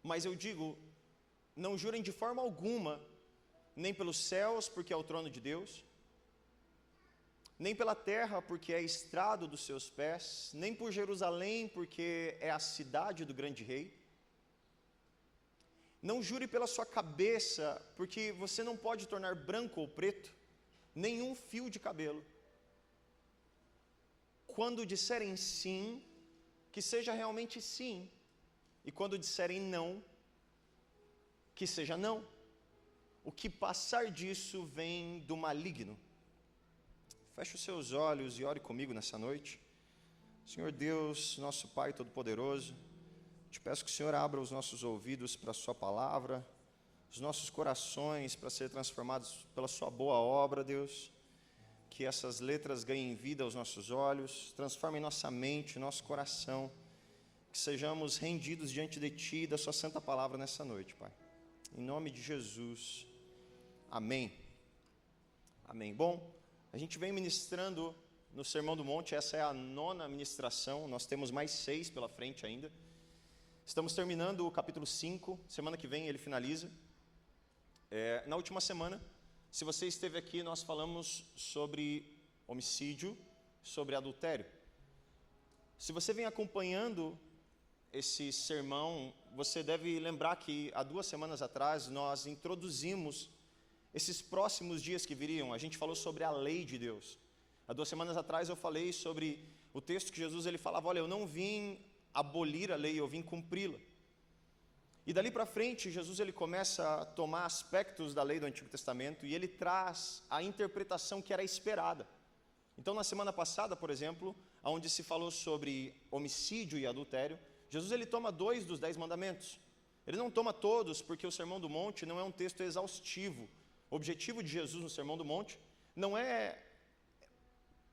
Mas eu digo, não jurem de forma alguma, nem pelos céus, porque é o trono de Deus, nem pela terra, porque é estrado dos seus pés, nem por Jerusalém, porque é a cidade do grande rei. Não jure pela sua cabeça, porque você não pode tornar branco ou preto nenhum fio de cabelo. Quando disserem sim, que seja realmente sim, e quando disserem não, que seja não. O que passar disso vem do maligno. Feche os seus olhos e ore comigo nessa noite. Senhor Deus, nosso Pai Todo-Poderoso, te peço que o Senhor abra os nossos ouvidos para a sua palavra, os nossos corações para ser transformados pela sua boa obra, Deus. Que essas letras ganhem vida aos nossos olhos, transformem nossa mente, nosso coração, que sejamos rendidos diante de Ti e da sua santa palavra nessa noite, Pai. Em nome de Jesus, amém. Amém. Bom, a gente vem ministrando no Sermão do Monte, essa é a 9ª ministração, nós temos mais 6 pela frente ainda. Estamos terminando o capítulo 5, semana que vem ele finaliza. Na última semana, se você esteve aqui, nós falamos sobre homicídio, sobre adultério. Se você vem acompanhando esse sermão, você deve lembrar que há 2 semanas atrás nós introduzimos esses próximos dias que viriam. A gente falou sobre a lei de Deus. Há 2 semanas atrás eu falei sobre o texto que Jesus ele falava, olha, eu não vim abolir a lei, eu vim cumpri-la. E dali para frente, Jesus ele começa a tomar aspectos da lei do Antigo Testamento e ele traz a interpretação que era esperada. Então, na semana passada, por exemplo, onde se falou sobre homicídio e adultério, Jesus ele toma 2 dos 10 mandamentos. Ele não toma todos, porque o Sermão do Monte não é um texto exaustivo. O objetivo de Jesus no Sermão do Monte não é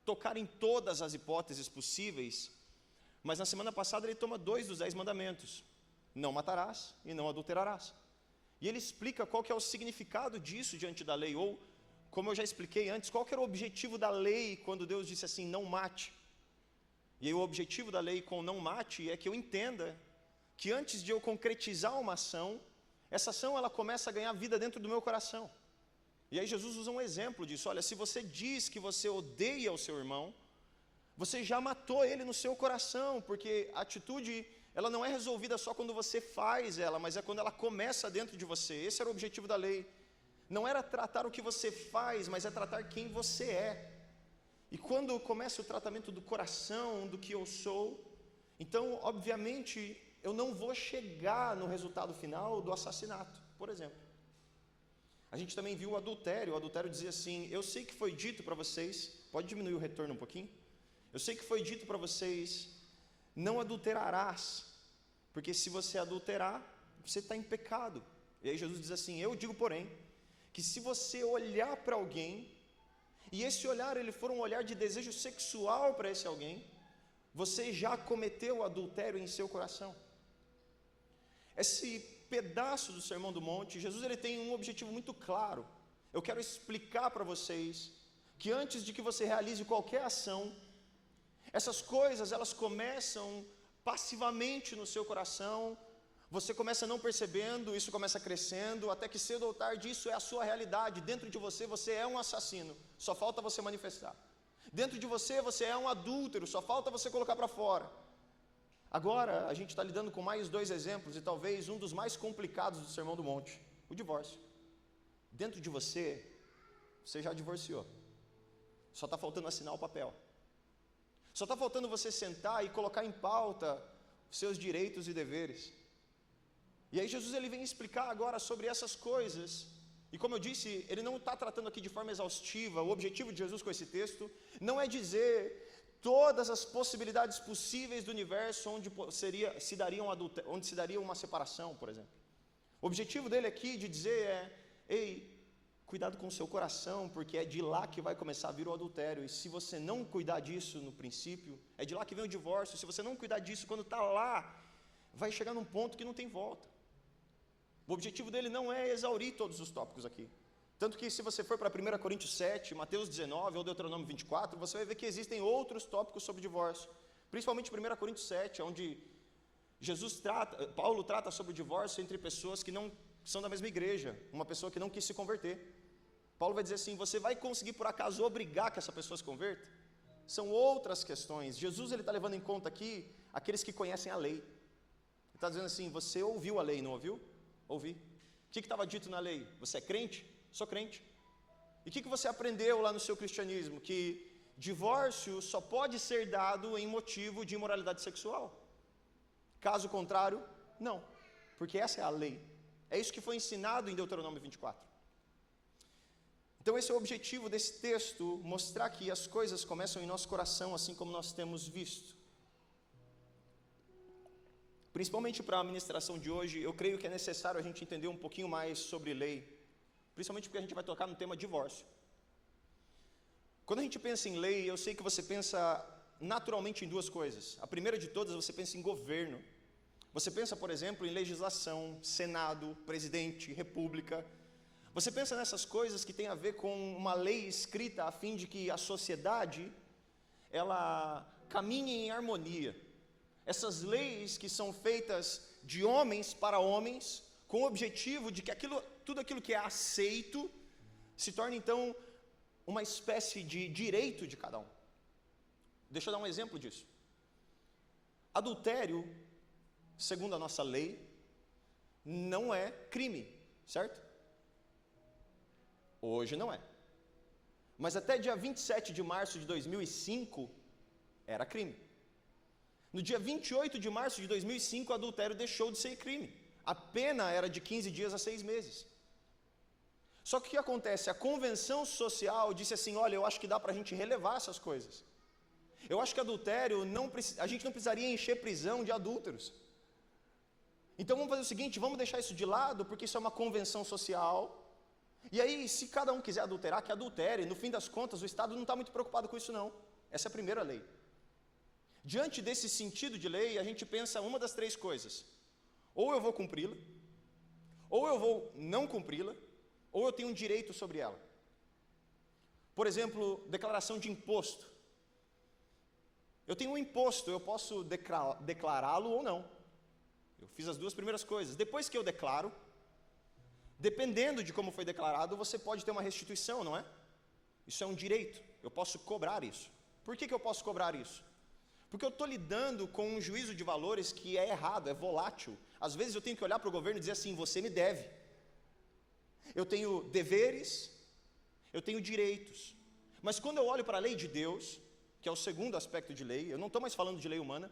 tocar em todas as hipóteses possíveis, mas na semana passada ele toma 2 dos 10 mandamentos. Não matarás e não adulterarás. E ele explica qual que é o significado disso diante da lei, ou, como eu já expliquei antes, qual que era o objetivo da lei quando Deus disse assim, não mate. E aí o objetivo da lei com não mate é que eu entenda que antes de eu concretizar uma ação, essa ação ela começa a ganhar vida dentro do meu coração. E aí Jesus usa um exemplo disso, olha, se você diz que você odeia o seu irmão, você já matou ele no seu coração, porque a atitude ela não é resolvida só quando você faz ela, mas é quando ela começa dentro de você. Esse era o objetivo da lei. Não era tratar o que você faz, mas é tratar quem você é. E quando começa o tratamento do coração, do que eu sou, então, obviamente, eu não vou chegar no resultado final do assassinato, por exemplo. A gente também viu o adultério dizia assim, eu sei que foi dito para vocês, pode diminuir o retorno um pouquinho? Eu sei que foi dito para vocês, não adulterarás, porque se você adulterar, você está em pecado. E aí Jesus diz assim, eu digo porém, que se você olhar para alguém, e esse olhar ele for um olhar de desejo sexual para esse alguém, você já cometeu adultério em seu coração. Esse pedaço do Sermão do Monte, Jesus ele tem um objetivo muito claro. Eu quero explicar para vocês que antes de que você realize qualquer ação, essas coisas elas começam passivamente no seu coração, você começa não percebendo, isso começa crescendo, até que cedo ou tarde isso é a sua realidade, dentro de você, você é um assassino, só falta você manifestar. Dentro de você, você é um adúltero, só falta você colocar para fora. Agora, a gente está lidando com mais 2 exemplos, e talvez um dos mais complicados do Sermão do Monte, o divórcio. Dentro de você, você já divorciou, só está faltando assinar o papel. Só está faltando você sentar e colocar em pauta os seus direitos e deveres. E aí Jesus ele vem explicar agora sobre essas coisas. E como eu disse, ele não está tratando aqui de forma exaustiva. O objetivo de Jesus com esse texto não é dizer todas as possibilidades possíveis do universo onde se daria uma separação, por exemplo. O objetivo dele aqui de dizer é, ei, cuidado com o seu coração, porque é de lá que vai começar a vir o adultério. E se você não cuidar disso no princípio, é de lá que vem o divórcio. Se você não cuidar disso quando está lá, vai chegar num ponto que não tem volta. O objetivo dele não é exaurir todos os tópicos aqui. Tanto que se você for para 1 Coríntios 7, Mateus 19 ou Deuteronômio 24, você vai ver que existem outros tópicos sobre divórcio. Principalmente 1 Coríntios 7, onde Paulo trata sobre o divórcio entre pessoas que não são da mesma igreja, uma pessoa que não quis se converter. Paulo vai dizer assim, você vai conseguir por acaso obrigar que essa pessoa se converta? São outras questões. Jesus está levando em conta aqui aqueles que conhecem a lei. Ele está dizendo assim, você ouviu a lei, não ouviu? Ouvi. O que estava dito na lei? Você é crente? Sou crente. E o que você aprendeu lá no seu cristianismo? Que divórcio só pode ser dado em motivo de imoralidade sexual. Caso contrário, não. Porque essa é a lei. É isso que foi ensinado em Deuteronômio 24. Então esse é o objetivo desse texto, mostrar que as coisas começam em nosso coração, assim como nós temos visto. Principalmente para a ministração de hoje, eu creio que é necessário a gente entender um pouquinho mais sobre lei, principalmente porque a gente vai tocar no tema divórcio. Quando a gente pensa em lei, eu sei que você pensa naturalmente em duas coisas. A primeira de todas, você pensa em governo. Você pensa, por exemplo, em legislação, Senado, presidente, república. Você pensa nessas coisas que tem a ver com uma lei escrita a fim de que a sociedade, ela caminhe em harmonia. Essas leis que são feitas de homens para homens, com o objetivo de que tudo aquilo que é aceito, se torne então uma espécie de direito de cada um. Deixa eu dar um exemplo disso. Adultério, segundo a nossa lei, não é crime, certo? Hoje não é. Mas até dia 27 de março de 2005, era crime. No dia 28 de março de 2005, o adultério deixou de ser crime. A pena era de 15 dias a 6 meses. Só que o que acontece? A convenção social disse assim, olha, eu acho que dá para a gente relevar essas coisas. Eu acho que adultério, a gente não precisaria encher prisão de adúlteros. Então vamos fazer o seguinte, vamos deixar isso de lado, porque isso é uma convenção social. E aí, se cada um quiser adulterar, que adultere. No fim das contas, o Estado não está muito preocupado com isso não. Essa é a primeira lei. Diante desse sentido de lei, a gente pensa uma das três coisas. Ou eu vou cumpri-la, ou eu vou não cumpri-la, ou eu tenho um direito sobre ela. Por exemplo, declaração de imposto. Eu tenho um imposto, eu posso declará-lo ou não. Eu fiz as duas primeiras coisas. Depois que eu declaro, dependendo de como foi declarado, você pode ter uma restituição, não é? Isso é um direito, eu posso cobrar isso. Por que eu posso cobrar isso? Porque eu estou lidando com um juízo de valores que é errado, é volátil. Às vezes eu tenho que olhar para o governo e dizer assim, você me deve. Eu tenho deveres, eu tenho direitos. Mas quando eu olho para a lei de Deus, que é o segundo aspecto de lei, eu não estou mais falando de lei humana,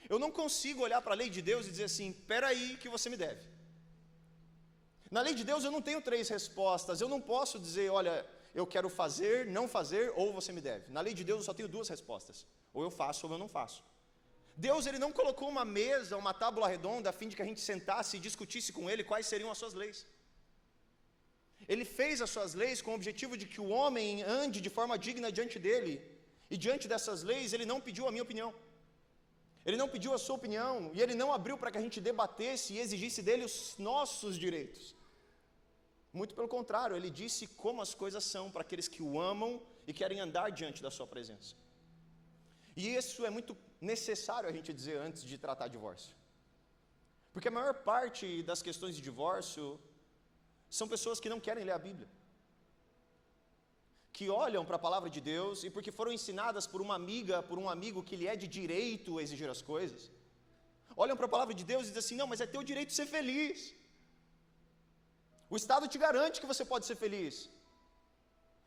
eu não consigo olhar para a lei de Deus e dizer assim, espera aí que você me deve. Na lei de Deus eu não tenho três respostas, eu não posso dizer, olha, eu quero fazer, não fazer, ou você me deve. Na lei de Deus eu só tenho duas respostas, ou eu faço ou eu não faço. Deus, ele não colocou uma mesa, uma tábua redonda, a fim de que a gente sentasse e discutisse com ele quais seriam as suas leis. Ele fez as suas leis com o objetivo de que o homem ande de forma digna diante dele, e diante dessas leis ele não pediu a minha opinião. Ele não pediu a sua opinião, e ele não abriu para que a gente debatesse e exigisse dele os nossos direitos. Muito pelo contrário, ele disse como as coisas são para aqueles que o amam e querem andar diante da sua presença. E isso é muito necessário a gente dizer antes de tratar divórcio. Porque a maior parte das questões de divórcio são pessoas que não querem ler a Bíblia. Que olham para a palavra de Deus e porque foram ensinadas por uma amiga, por um amigo que lhe é de direito exigir as coisas, olham para a palavra de Deus e dizem assim, não, mas é teu direito ser feliz. O Estado te garante que você pode ser feliz.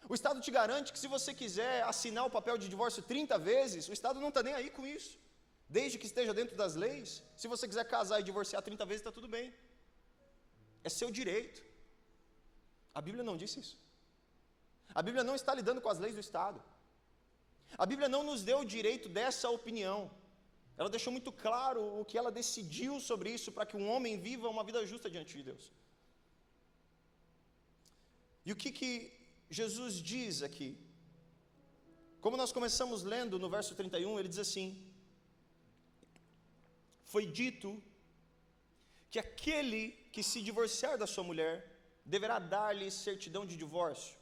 O Estado te garante que se você quiser assinar o papel de divórcio 30 vezes, o Estado não está nem aí com isso. Desde que esteja dentro das leis, se você quiser casar e divorciar 30 vezes, está tudo bem. É seu direito. A Bíblia não disse isso. A Bíblia não está lidando com as leis do Estado. A Bíblia não nos deu o direito dessa opinião. Ela deixou muito claro o que ela decidiu sobre isso, para que um homem viva uma vida justa diante de Deus. E o que Jesus diz aqui? Como nós começamos lendo no verso 31, ele diz assim, foi dito que aquele que se divorciar da sua mulher, deverá dar-lhe certidão de divórcio.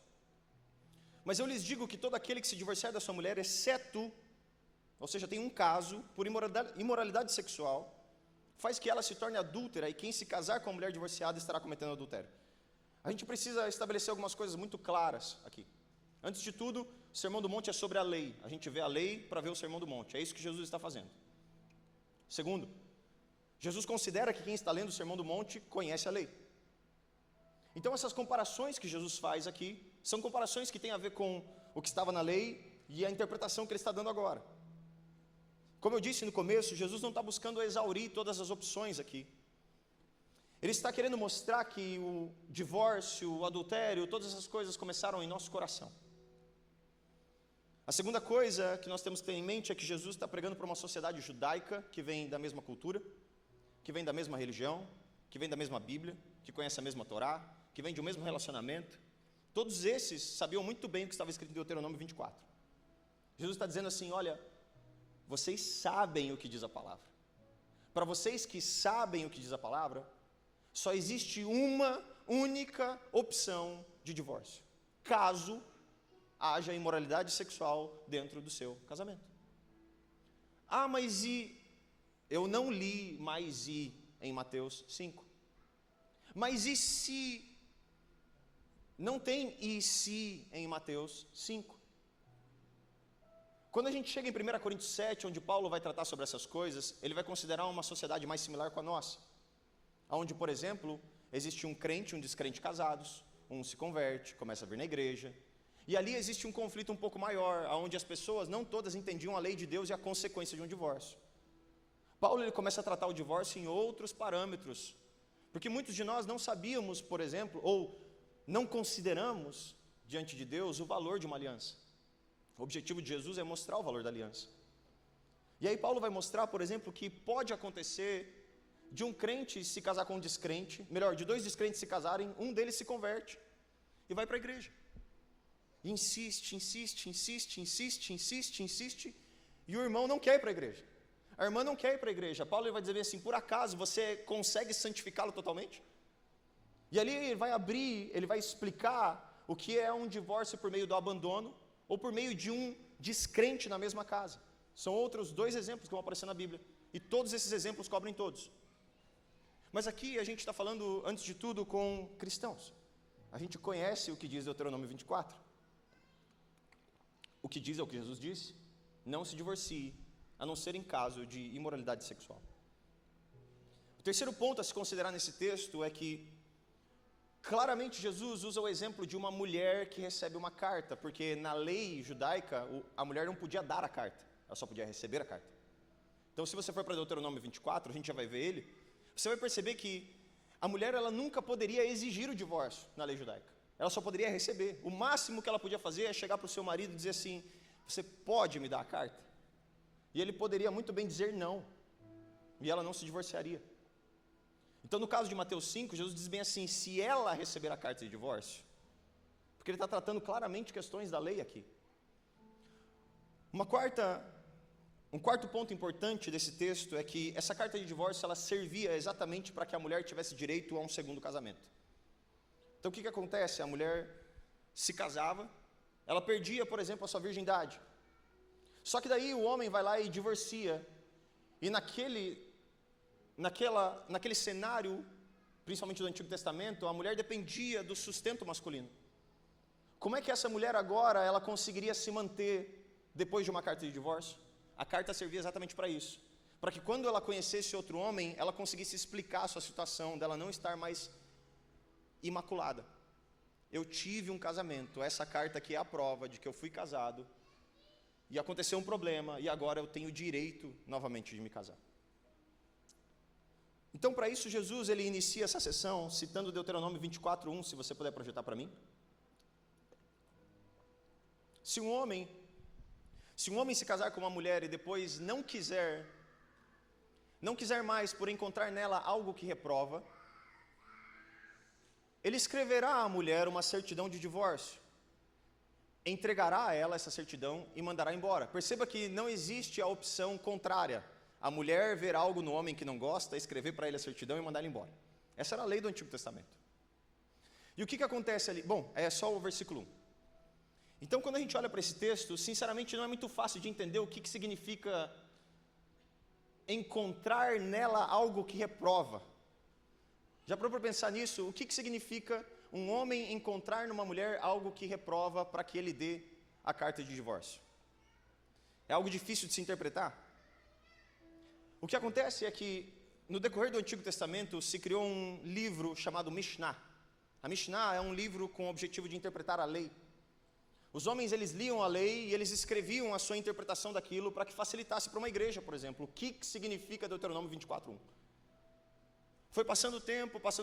Mas eu lhes digo que todo aquele que se divorciar da sua mulher, exceto, ou seja, tem um caso, por imoralidade sexual, faz que ela se torne adúltera, e quem se casar com uma mulher divorciada estará cometendo adultério. A gente precisa estabelecer algumas coisas muito claras aqui. Antes de tudo, o Sermão do Monte é sobre a lei. A gente vê a lei para ver o Sermão do Monte. É isso que Jesus está fazendo. Segundo, Jesus considera que quem está lendo o Sermão do Monte conhece a lei. Então essas comparações que Jesus faz aqui, são comparações que têm a ver com o que estava na lei e a interpretação que ele está dando agora. Como eu disse no começo, Jesus não está buscando exaurir todas as opções aqui. Ele está querendo mostrar que o divórcio, o adultério, todas essas coisas começaram em nosso coração. A segunda coisa que nós temos que ter em mente é que Jesus está pregando para uma sociedade judaica que vem da mesma cultura, que vem da mesma religião, que vem da mesma Bíblia, que conhece a mesma Torá, que vem de um mesmo relacionamento. Todos esses sabiam muito bem o que estava escrito em Deuteronômio 24. Jesus está dizendo assim, olha, vocês sabem o que diz a palavra. Para vocês que sabem o que diz a palavra, só existe uma única opção de divórcio, caso haja imoralidade sexual dentro do seu casamento. Ah, mas eu não li mais em Mateus 5. Mas e se não tem e se em Mateus 5? Quando a gente chega em 1 Coríntios 7, onde Paulo vai tratar sobre essas coisas, ele vai considerar uma sociedade mais similar com a nossa. Onde, por exemplo, existe um crente e um descrente casados, um se converte, começa a vir na igreja, e ali existe um conflito um pouco maior, onde as pessoas não todas entendiam a lei de Deus e a consequência de um divórcio. Paulo ele começa a tratar o divórcio em outros parâmetros, porque muitos de nós não sabíamos, por exemplo, ou não consideramos diante de Deus o valor de uma aliança. O objetivo de Jesus é mostrar o valor da aliança. E aí Paulo vai mostrar, por exemplo, que pode acontecer de um crente se casar com um descrente, melhor, de dois descrentes se casarem, um deles se converte e vai para a igreja. E insiste, e o irmão não quer ir para a igreja. A irmã não quer ir para a igreja. Paulo vai dizer assim, por acaso você consegue santificá-lo totalmente? E ali ele vai abrir, ele vai explicar o que é um divórcio por meio do abandono, ou por meio de um descrente na mesma casa. São outros dois exemplos que vão aparecer na Bíblia. E todos esses exemplos cobrem todos. Mas aqui a gente está falando, antes de tudo, com cristãos. A gente conhece o que diz Deuteronômio 24. O que diz é o que Jesus disse: não se divorcie, a não ser em caso de imoralidade sexual. O terceiro ponto a se considerar nesse texto é que, claramente Jesus usa o exemplo de uma mulher que recebe uma carta, porque na lei judaica, a mulher não podia dar a carta, ela só podia receber a carta. Então se você for para Deuteronômio 24, a gente já vai ver ele, você vai perceber que a mulher ela nunca poderia exigir o divórcio na lei judaica. Ela só poderia receber. O máximo que ela podia fazer é chegar para o seu marido e dizer assim, você pode me dar a carta? E ele poderia muito bem dizer não, e ela não se divorciaria. Então no caso de Mateus 5, Jesus diz bem assim, se ela receber a carta de divórcio, porque ele está tratando claramente questões da lei aqui. Um quarto ponto importante desse texto é que essa carta de divórcio ela servia exatamente para que a mulher tivesse direito a um segundo casamento. Então o que acontece? A mulher se casava, ela perdia, por exemplo, a sua virgindade. Só que daí o homem vai lá e divorcia, e naquele cenário, principalmente do Antigo Testamento, a mulher dependia do sustento masculino. Como é que essa mulher agora ela conseguiria se manter depois de uma carta de divórcio? A carta servia exatamente para isso, para que quando ela conhecesse outro homem, ela conseguisse explicar a sua situação, dela não estar mais imaculada. Eu tive um casamento, essa carta aqui é a prova de que eu fui casado, e aconteceu um problema, e agora eu tenho direito novamente de me casar. Então, para isso, Jesus ele inicia essa sessão citando Deuteronômio 24:1, se você puder projetar para mim. Se um homem se casar com uma mulher e depois não quiser mais por encontrar nela algo que reprova, ele escreverá à mulher uma certidão de divórcio, entregará a ela essa certidão e mandará embora. Perceba que não existe a opção contrária. A mulher ver algo no homem que não gosta, escrever para ele a certidão e mandar ele embora. Essa era a lei do Antigo Testamento. E o que acontece ali? Bom, é só o versículo 1. Então, quando a gente olha para esse texto, sinceramente não é muito fácil de entender o que significa encontrar nela algo que reprova. Já parou para pensar nisso? O que significa um homem encontrar numa mulher algo que reprova para que ele dê a carta de divórcio? É algo difícil de se interpretar? O que acontece é que, no decorrer do Antigo Testamento, se criou um livro chamado Mishnah. A Mishnah é um livro com o objetivo de interpretar a lei. Os homens, eles liam a lei e eles escreviam a sua interpretação daquilo para que facilitasse para uma igreja, por exemplo. O que significa Deuteronômio 24:1? Foi passando o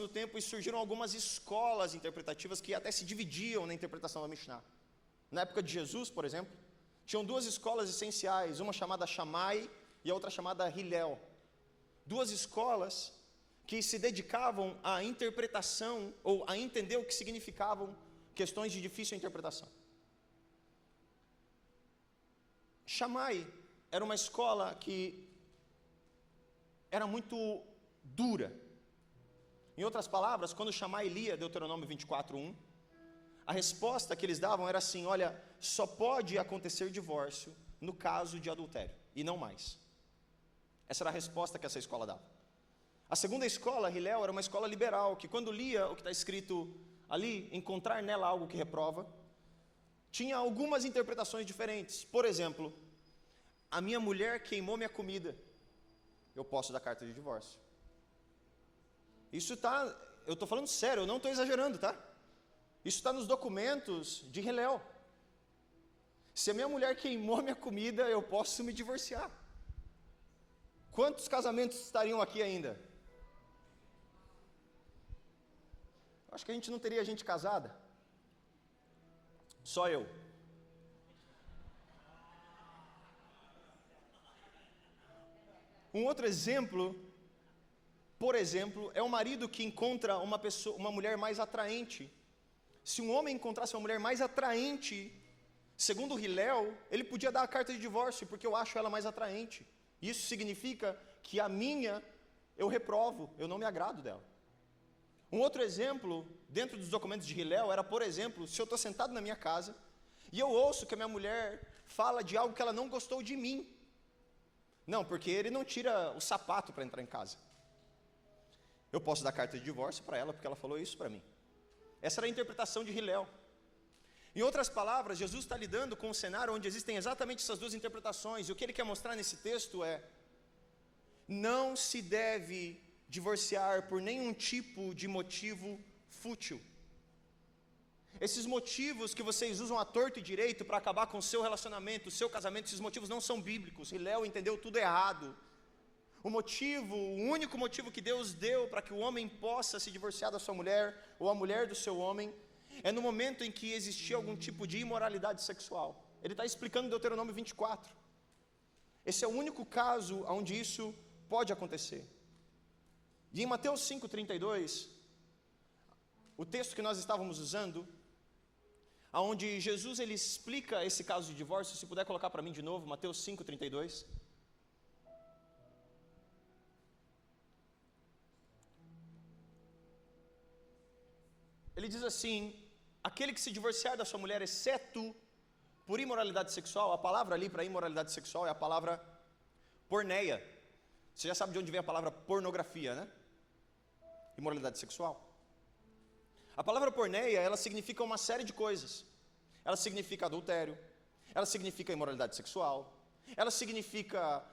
tempo e surgiram algumas escolas interpretativas que até se dividiam na interpretação da Mishnah. Na época de Jesus, por exemplo, tinham duas escolas essenciais, uma chamada Shammai e a outra chamada Hillel. Duas escolas que se dedicavam à interpretação ou a entender o que significavam questões de difícil interpretação. Shammai era uma escola que era muito dura. Em outras palavras, quando Shammai lia Deuteronômio 24:1, a resposta que eles davam era assim: olha, só pode acontecer divórcio no caso de adultério, e não mais. Essa era a resposta que essa escola dava. A segunda escola, Hillel, era uma escola liberal, que quando lia o que está escrito ali, encontrar nela algo que reprova, tinha algumas interpretações diferentes. Por exemplo, a minha mulher queimou minha comida, eu posso dar carta de divórcio. Isso está, eu estou falando sério, eu não estou exagerando, tá? Isso está nos documentos de Hillel. Se a minha mulher queimou minha comida, eu posso me divorciar. Quantos casamentos estariam aqui ainda? Acho que a gente não teria gente casada. Só eu. Um outro exemplo, por exemplo, é o marido que encontra uma mulher mais atraente. Se um homem encontrasse uma mulher mais atraente, segundo o Hillel, ele podia dar a carta de divórcio, porque eu acho ela mais atraente. Isso significa que a minha eu reprovo, eu não me agrado dela. Um outro exemplo, dentro dos documentos de Hillel, era, por exemplo, se eu estou sentado na minha casa e eu ouço que a minha mulher fala de algo que ela não gostou de mim. Não, porque ele não tira o sapato para entrar em casa. Eu posso dar carta de divórcio para ela porque ela falou isso para mim. Essa era a interpretação de Hillel. Em outras palavras, Jesus está lidando com um cenário onde existem exatamente essas duas interpretações. E o que ele quer mostrar nesse texto é: não se deve divorciar por nenhum tipo de motivo fútil. Esses motivos que vocês usam à torto e direito para acabar com o seu relacionamento, o seu casamento, esses motivos não são bíblicos. Hillel entendeu tudo errado. O único motivo que Deus deu para que o homem possa se divorciar da sua mulher, ou a mulher do seu homem, é no momento em que existia algum tipo de imoralidade sexual. Ele está explicando Deuteronômio 24. Esse é o único caso onde isso pode acontecer. E em Mateus 5:32, o texto que nós estávamos usando, onde Jesus ele explica esse caso de divórcio, se puder colocar para mim de novo, Mateus 5:32. Ele diz assim: aquele que se divorciar da sua mulher, exceto por imoralidade sexual, a palavra ali para imoralidade sexual é a palavra porneia. Você já sabe de onde vem a palavra pornografia, né? Imoralidade sexual. A palavra porneia, ela significa uma série de coisas. Ela significa adultério, ela significa imoralidade sexual, ela significa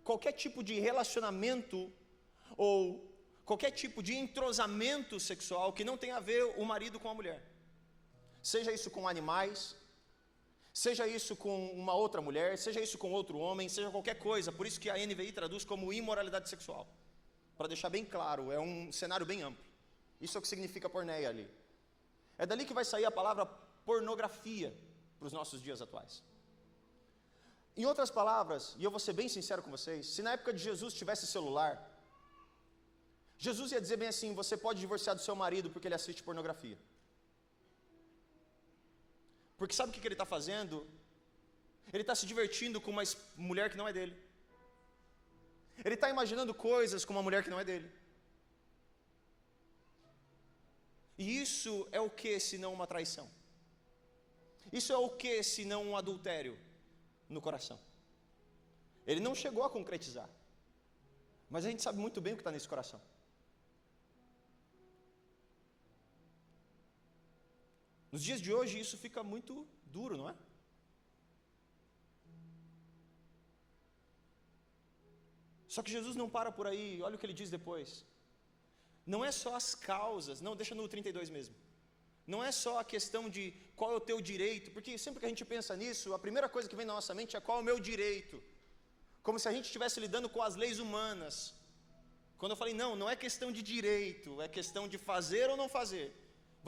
qualquer tipo de relacionamento ou qualquer tipo de entrosamento sexual que não tenha a ver o marido com a mulher. Seja isso com animais, seja isso com uma outra mulher, seja isso com outro homem, seja qualquer coisa. Por isso que a NVI traduz como imoralidade sexual. Para deixar bem claro, é um cenário bem amplo. Isso é o que significa porneia ali. É dali que vai sair a palavra pornografia para os nossos dias atuais. Em outras palavras, e eu vou ser bem sincero com vocês, se na época de Jesus tivesse celular, Jesus ia dizer bem assim: você pode divorciar do seu marido porque ele assiste pornografia. Porque sabe o que ele está fazendo? Ele está se divertindo com uma mulher que não é dele. Ele está imaginando coisas com uma mulher que não é dele. E isso é o que senão uma traição? Isso é o que senão um adultério no coração? Ele não chegou a concretizar. Mas a gente sabe muito bem o que está nesse coração. Nos dias de hoje isso fica muito duro, não é? Só que Jesus não para por aí, olha o que ele diz depois. Não é só as causas, não, deixa no 32 mesmo. Não é só a questão de qual é o teu direito, porque sempre que a gente pensa nisso, a primeira coisa que vem na nossa mente é qual é o meu direito. Como se a gente estivesse lidando com as leis humanas. Quando eu falei, não é questão de direito, é questão de fazer ou não fazer.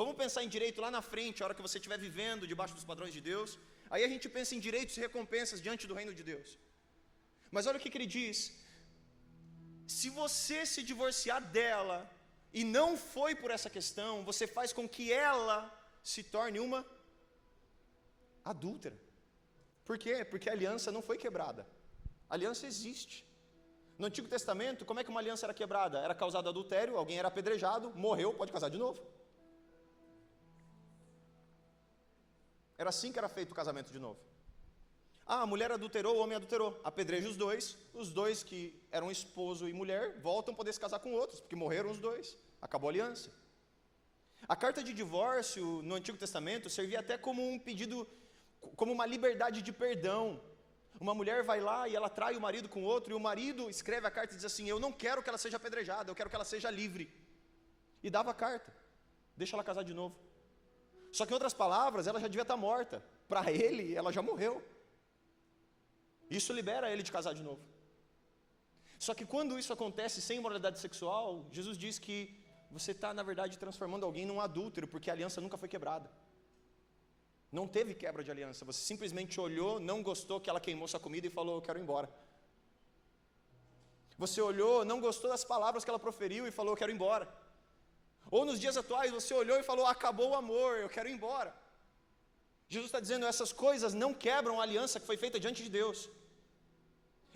Vamos pensar em direito lá na frente, a hora que você estiver vivendo debaixo dos padrões de Deus. Aí a gente pensa em direitos e recompensas diante do reino de Deus. Mas olha o que ele diz. Se você se divorciar dela e não foi por essa questão, você faz com que ela se torne uma adúltera. Por quê? Porque a aliança não foi quebrada. A aliança existe. No Antigo Testamento, como é que uma aliança era quebrada? Era causado adultério, alguém era apedrejado, morreu, pode casar de novo. Era assim que era feito o casamento de novo. A mulher adulterou, o homem adulterou, apedreja os dois que eram esposo e mulher, voltam a poder se casar com outros, porque morreram os dois, acabou a aliança. A carta de divórcio no Antigo Testamento servia até como um pedido, como uma liberdade de perdão. Uma mulher vai lá e ela trai o marido com outro, e o marido escreve a carta e diz assim, eu não quero que ela seja apedrejada, eu quero que ela seja livre. E dava a carta, deixa ela casar de novo. Só que em outras palavras, ela já devia estar morta. Para ele, ela já morreu. Isso libera ele de casar de novo. Só que quando isso acontece sem imoralidade sexual, Jesus diz que você está, na verdade, transformando alguém num adúltero, porque a aliança nunca foi quebrada. Não teve quebra de aliança, você simplesmente olhou, não gostou que ela queimou sua comida e falou, eu quero ir embora. Você olhou, não gostou das palavras que ela proferiu e falou, eu quero ir embora. Ou nos dias atuais, você olhou e falou, acabou o amor, eu quero ir embora. Jesus está dizendo, essas coisas não quebram a aliança que foi feita diante de Deus.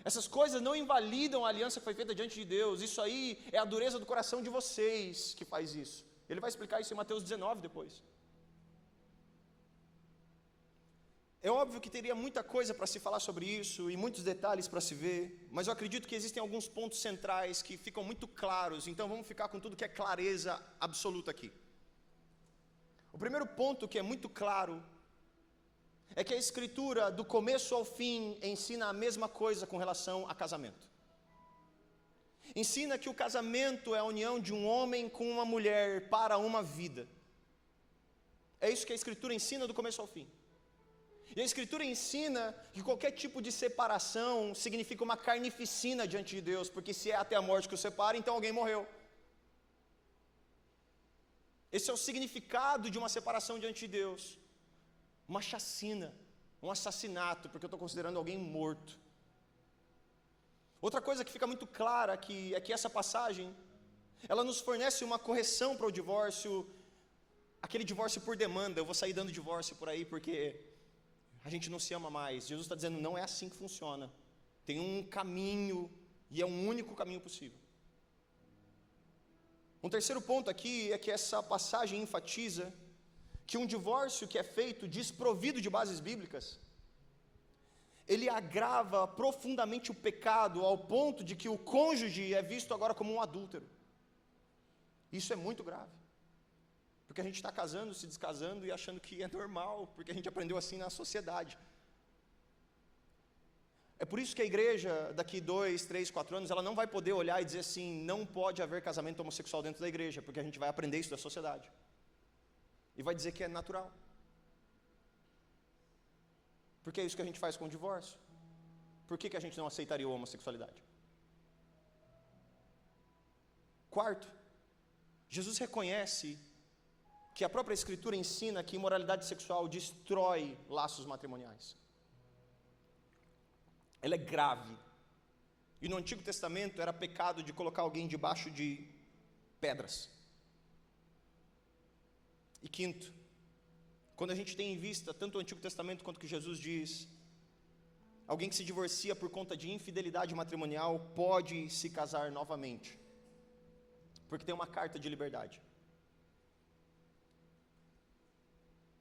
Essas coisas não invalidam a aliança que foi feita diante de Deus. Isso aí é a dureza do coração de vocês que faz isso. Ele vai explicar isso em Mateus 19 depois. É óbvio que teria muita coisa para se falar sobre isso e muitos detalhes para se ver, mas eu acredito que existem alguns pontos centrais que ficam muito claros, então vamos ficar com tudo que é clareza absoluta aqui. O primeiro ponto que é muito claro é que a Escritura, do começo ao fim, ensina a mesma coisa com relação a casamento. Ensina que o casamento é a união de um homem com uma mulher para uma vida. É isso que a Escritura ensina do começo ao fim. E a Escritura ensina que qualquer tipo de separação significa uma carnificina diante de Deus, porque se é até a morte que o separa, então alguém morreu. Esse é o significado de uma separação diante de Deus. Uma chacina, um assassinato, porque eu estou considerando alguém morto. Outra coisa que fica muito clara aqui é que essa passagem, ela nos fornece uma correção para o divórcio, aquele divórcio por demanda. Eu vou sair dando divórcio por aí porque a gente não se ama mais. Jesus está dizendo, não é assim que funciona. Tem um caminho, e é um único caminho possível. Um terceiro ponto aqui é que essa passagem enfatiza que um divórcio que é feito desprovido de bases bíblicas, ele agrava profundamente o pecado ao ponto de que o cônjuge é visto agora como um adúltero. Isso é muito grave. Porque a gente está casando, se descasando e achando que é normal, porque a gente aprendeu assim na sociedade. É por isso que a igreja, daqui 2, 3, 4 anos, ela não vai poder olhar e dizer assim, não pode haver casamento homossexual dentro da igreja, porque a gente vai aprender isso da sociedade. E vai dizer que é natural. Porque é isso que a gente faz com o divórcio. Por que a gente não aceitaria a homossexualidade? Quarto, Jesus reconhece que a própria Escritura ensina que imoralidade sexual destrói laços matrimoniais. Ela é grave. E no Antigo Testamento era pecado de colocar alguém debaixo de pedras. E quinto, quando a gente tem em vista tanto o Antigo Testamento quanto o que Jesus diz, alguém que se divorcia por conta de infidelidade matrimonial pode se casar novamente, porque tem uma carta de liberdade.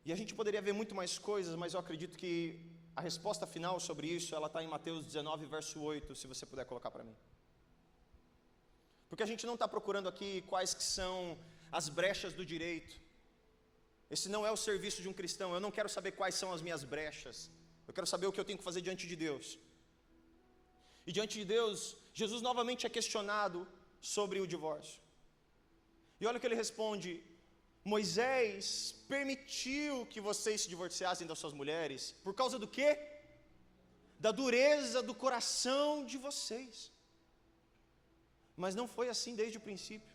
E a gente poderia ver muito mais coisas, mas eu acredito que a resposta final sobre isso, ela está em Mateus 19, verso 8, se você puder colocar para mim. Porque a gente não está procurando aqui quais que são as brechas do direito. Esse não é o serviço de um cristão. Eu não quero saber quais são as minhas brechas. Eu quero saber o que eu tenho que fazer diante de Deus. E diante de Deus, Jesus novamente é questionado sobre o divórcio. E olha o que ele responde: Moisés permitiu que vocês se divorciassem das suas mulheres, por causa do quê? Da dureza do coração de vocês. Mas não foi assim desde o princípio.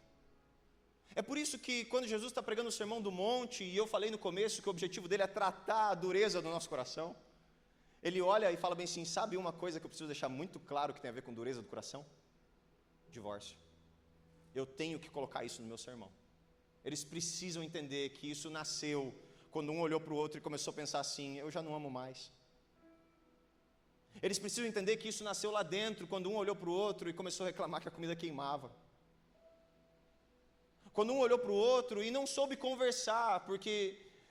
É por isso que quando Jesus está pregando o Sermão do Monte, e eu falei no começo que o objetivo dele é tratar a dureza do nosso coração, ele olha e fala bem assim: sabe uma coisa que eu preciso deixar muito claro que tem a ver com dureza do coração? Divórcio. Eu tenho que colocar isso no meu sermão. Eles precisam entender que isso nasceu quando um olhou para o outro e começou a pensar assim: eu já não amo mais. Eles precisam entender que isso nasceu lá dentro, quando um olhou para o outro e começou a reclamar que a comida queimava. Quando um olhou para o outro e não soube conversar, porque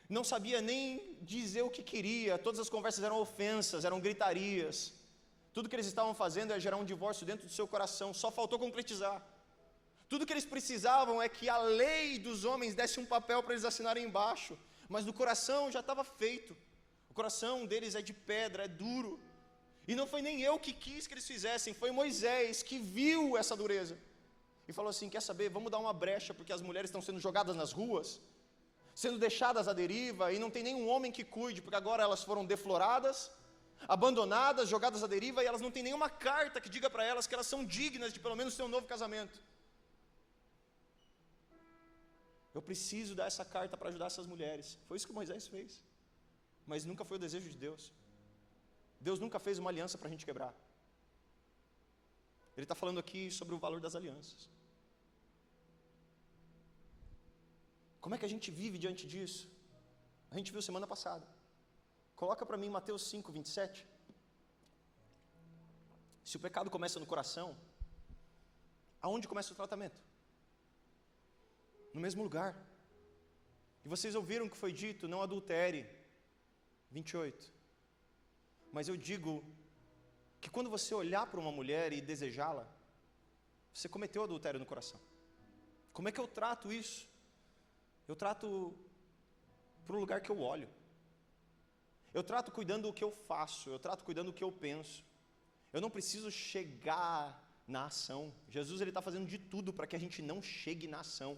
não sabia nem dizer o que queria, todas as conversas eram ofensas, eram gritarias. Tudo que eles estavam fazendo é gerar um divórcio dentro do seu coração, só faltou concretizar. Tudo que eles precisavam é que a lei dos homens desse um papel para eles assinarem embaixo, mas no coração já estava feito. O coração deles é de pedra, é duro. E não foi nem eu que quis que eles fizessem, foi Moisés que viu essa dureza. E falou assim: quer saber, vamos dar uma brecha, porque as mulheres estão sendo jogadas nas ruas, sendo deixadas à deriva, e não tem nenhum homem que cuide, porque agora elas foram defloradas, abandonadas, jogadas à deriva, e elas não têm nenhuma carta que diga para elas que elas são dignas de pelo menos ter um novo casamento. Eu preciso dar essa carta para ajudar essas mulheres. Foi isso que Moisés fez, mas nunca foi o desejo de Deus. Deus nunca fez uma aliança para a gente quebrar. Ele está falando aqui sobre o valor das alianças. Como é que a gente vive diante disso? A gente viu semana passada. Coloca para mim Mateus 5, 27. Se o pecado começa no coração, aonde começa o tratamento? No mesmo lugar. E vocês ouviram o que foi dito: não adultere. 28. Mas eu digo que quando você olhar para uma mulher e desejá-la, você cometeu adultério no coração. Como é que eu trato isso? Eu trato para o lugar que eu olho. Eu trato cuidando do que eu faço. Eu trato cuidando do que eu penso. Eu não preciso chegar na ação. Jesus está fazendo de tudo para que a gente não chegue na ação.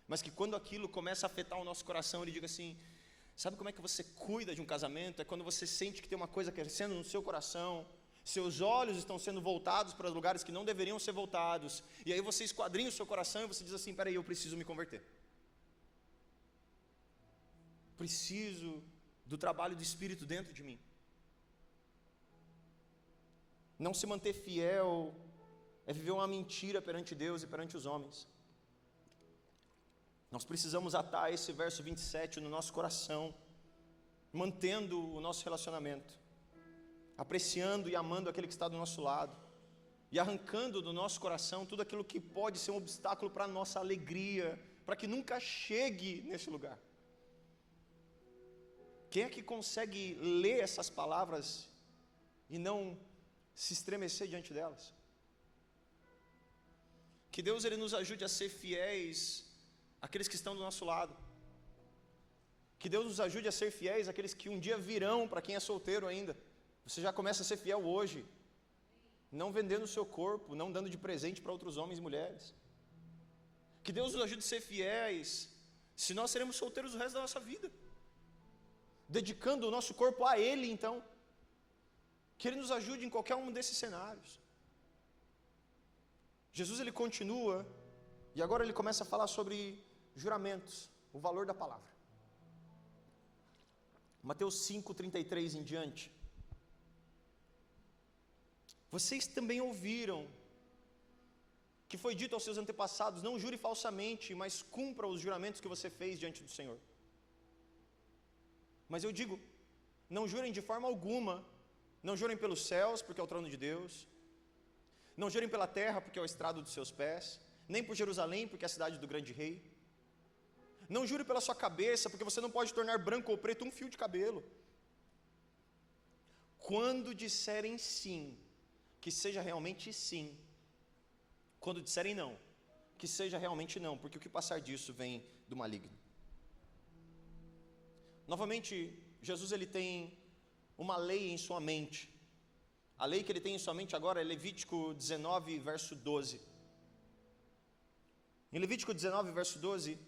Mas que quando aquilo começa a afetar o nosso coração, ele diga assim: sabe como é que você cuida de um casamento? É quando você sente que tem uma coisa crescendo no seu coração, seus olhos estão sendo voltados para lugares que não deveriam ser voltados, e aí você esquadrinha o seu coração e você diz assim: peraí, eu preciso me converter. Preciso do trabalho do Espírito dentro de mim. Não se manter fiel é viver uma mentira perante Deus e perante os homens. Nós precisamos atar esse verso 27 no nosso coração, mantendo o nosso relacionamento, apreciando e amando aquele que está do nosso lado, e arrancando do nosso coração tudo aquilo que pode ser um obstáculo para a nossa alegria, para que nunca chegue nesse lugar. Quem é que consegue ler essas palavras e não se estremecer diante delas? Que Deus ele nos ajude a ser fiéis àqueles que estão do nosso lado. Que Deus nos ajude a ser fiéis àqueles que um dia virão, para quem é solteiro ainda. Você já começa a ser fiel hoje, não vendendo o seu corpo, não dando de presente para outros homens e mulheres. Que Deus nos ajude a ser fiéis, se nós seremos solteiros o resto da nossa vida, dedicando o nosso corpo a Ele. Então que Ele nos ajude em qualquer um desses cenários. Jesus ele continua, e agora ele começa a falar sobre juramentos, o valor da palavra. Mateus 5:33 em diante. Vocês também ouviram que foi dito aos seus antepassados: não jure falsamente, mas cumpra os juramentos que você fez diante do Senhor. Mas eu digo, não jurem de forma alguma. Não jurem pelos céus, porque é o trono de Deus. Não jurem pela terra, porque é o estrado dos seus pés. Nem por Jerusalém, porque é a cidade do grande rei. Não jure pela sua cabeça, porque você não pode tornar branco ou preto um fio de cabelo. quando disserem sim, que seja realmente sim. Quando disserem não, que seja realmente não, porque o que passar disso vem do maligno. Novamente, Jesus ele tem uma lei em sua mente. A lei que ele tem em sua mente agora é Levítico 19, verso 12. Em Levítico 19, verso 12,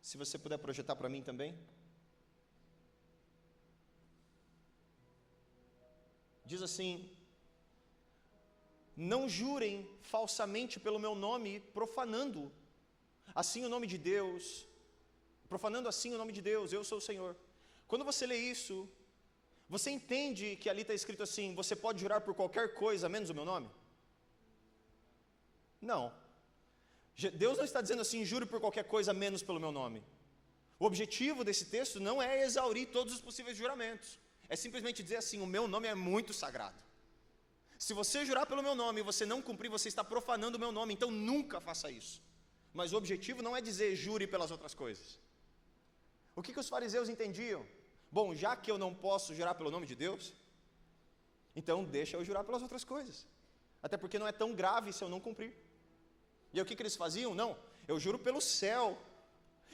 se você puder projetar para mim também. Diz assim: não jurem falsamente pelo meu nome, profanando assim o nome de Deus, profanando assim o nome de Deus, eu sou o Senhor. Quando você lê isso, você entende que ali está escrito assim: você pode jurar por qualquer coisa, menos o meu nome? Não. Deus não está dizendo assim, jure por qualquer coisa, menos pelo meu nome. O objetivo desse texto não é exaurir todos os possíveis juramentos. É simplesmente dizer assim, o meu nome é muito sagrado. Se você jurar pelo meu nome e você não cumprir, você está profanando o meu nome, então nunca faça isso. Mas o objetivo não é dizer jure pelas outras coisas. O que os fariseus entendiam? Bom, já que eu não posso jurar pelo nome de Deus, então deixa eu jurar pelas outras coisas. Até porque não é tão grave se eu não cumprir. E aí o que eles faziam? Não, eu juro pelo céu,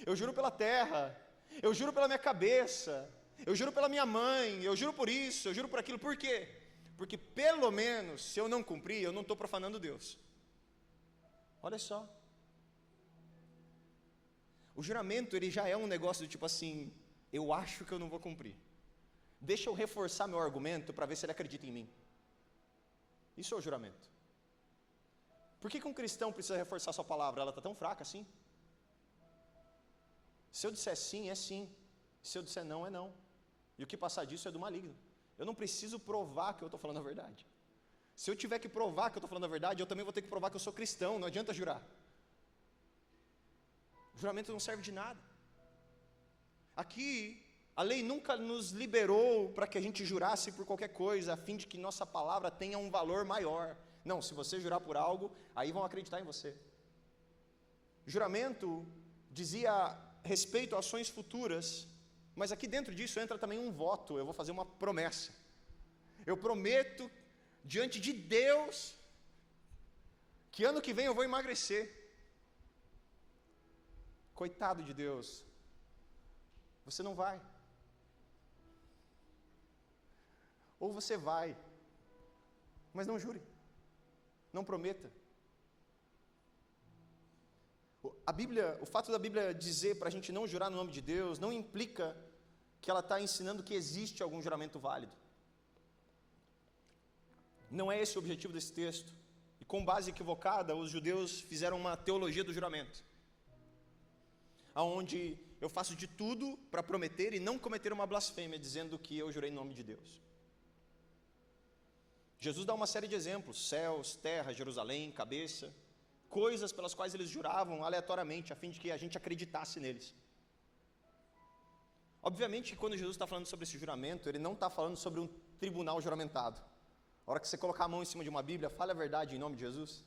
eu juro pela terra, eu juro pela minha cabeça, eu juro pela minha mãe, eu juro por isso, eu juro por aquilo. Por quê? Porque pelo menos, se eu não cumprir, eu não estou profanando Deus. Olha só. O juramento, ele já é um negócio do tipo assim, eu acho que eu não vou cumprir. Deixa eu reforçar meu argumento para ver se ele acredita em mim. Isso é o juramento. Por que um cristão precisa reforçar sua palavra? Ela está tão fraca assim? Se eu disser sim, é sim. Se eu disser não, é não. E o que passar disso é do maligno. Eu não preciso provar que eu estou falando a verdade. Se eu tiver que provar que eu estou falando a verdade, eu também vou ter que provar que eu sou cristão. Não adianta jurar. O juramento não serve de nada. Aqui, a lei nunca nos liberou para que a gente jurasse por qualquer coisa, a fim de que nossa palavra tenha um valor maior. Não, se você jurar por algo, aí vão acreditar em você. Juramento dizia respeito a ações futuras, mas aqui dentro disso entra também um voto. Eu vou fazer uma promessa. Eu prometo diante de Deus que ano que vem eu vou emagrecer. Coitado de Deus, você não vai. Ou você vai, mas não jure, não prometa. O fato da Bíblia dizer para a gente não jurar no nome de Deus, não implica que ela está ensinando que existe algum juramento válido. Não é esse o objetivo desse texto. E com base equivocada, os judeus fizeram uma teologia do juramento, aonde eu faço de tudo para prometer e não cometer uma blasfêmia, dizendo que eu jurei em nome de Deus. Jesus dá uma série de exemplos: céus, terra, Jerusalém, cabeça, coisas pelas quais eles juravam aleatoriamente, a fim de que a gente acreditasse neles. Obviamente que quando Jesus está falando sobre esse juramento, ele não está falando sobre um tribunal juramentado. A hora que você colocar a mão em cima de uma Bíblia, fale a verdade em nome de Jesus,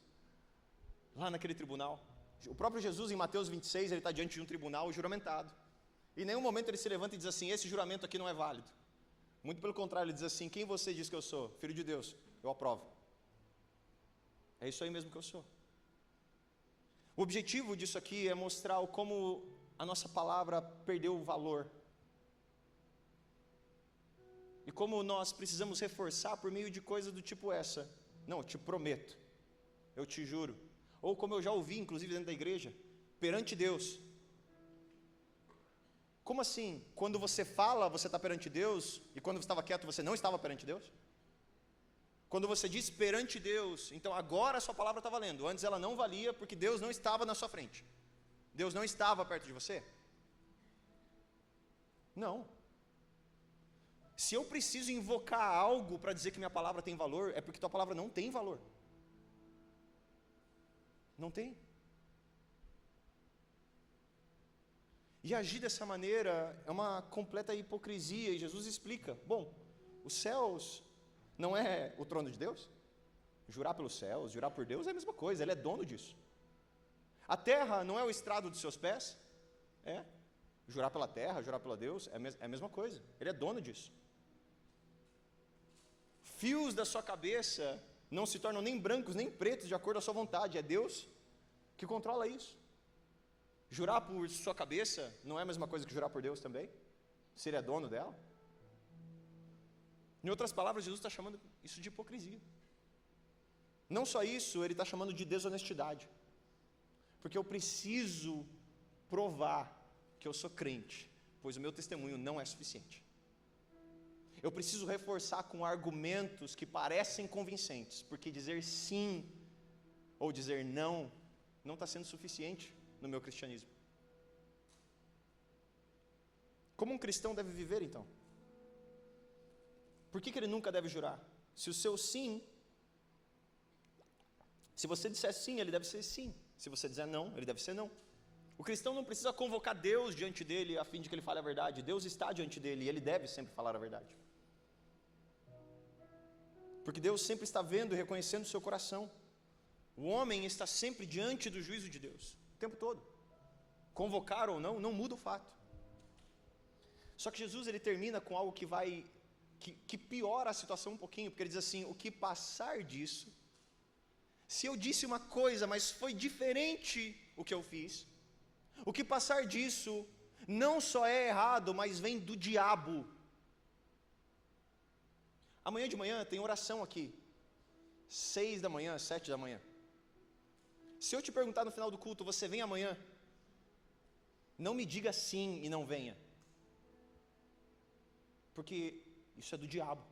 lá naquele tribunal. O próprio Jesus, em Mateus 26, ele está diante de um tribunal juramentado. E em nenhum momento ele se levanta e diz assim: esse juramento aqui não é válido. Muito pelo contrário, ele diz assim: quem você diz que eu sou? Filho de Deus, eu aprovo. É isso aí mesmo que eu sou. O objetivo disso aqui é mostrar como a nossa palavra perdeu o valor. E como nós precisamos reforçar por meio de coisas do tipo essa: não, eu te prometo, eu te juro. Ou como eu já ouvi, inclusive dentro da igreja, perante Deus. Como assim? Quando você fala, você está perante Deus, e quando você estava quieto, você não estava perante Deus? Quando você diz perante Deus, então agora a sua palavra está valendo. Antes ela não valia porque Deus não estava na sua frente. Deus não estava perto de você? Não. Se eu preciso invocar algo para dizer que minha palavra tem valor, é porque tua palavra não tem valor. Não tem. E agir dessa maneira é uma completa hipocrisia, e Jesus explica: bom, os céus não é o trono de Deus? Jurar pelos céus, jurar por Deus é a mesma coisa, ele é dono disso. A terra não é o estrado dos seus pés? É. Jurar pela terra, jurar pela Deus, é a mesma coisa, ele é dono disso. fios da sua cabeça não se tornam nem brancos nem pretos de acordo com a sua vontade. É Deus que controla isso. Jurar por sua cabeça não é a mesma coisa que jurar por Deus também? Se Ele é dono dela? Em outras palavras, Jesus está chamando isso de hipocrisia. Não só isso, Ele está chamando de desonestidade. Porque eu preciso provar que eu sou crente, pois o meu testemunho não é suficiente. Eu preciso reforçar com argumentos que parecem convincentes, porque dizer sim ou dizer não está sendo suficiente no meu cristianismo. Como um cristão deve viver então? Por que ele nunca deve jurar? Se o seu sim, se você disser sim, ele deve ser sim. Se você dizer não, ele deve ser não. O cristão não precisa convocar Deus diante dele a fim de que ele fale a verdade. Deus está diante dele e ele deve sempre falar a verdade. Porque Deus sempre está vendo e reconhecendo o seu coração. O homem está sempre diante do juízo de Deus, o tempo todo. Convocar ou não muda o fato. Só que Jesus, ele termina com algo que piora a situação um pouquinho, porque ele diz assim: o que passar disso, se eu disse uma coisa, mas foi diferente o que eu fiz, o que passar disso não só é errado, mas vem do diabo. Amanhã de manhã tem oração aqui, 6 da manhã, 7 da manhã. Se eu te perguntar no final do culto, você vem amanhã? Não me diga sim e não venha, porque isso é do diabo.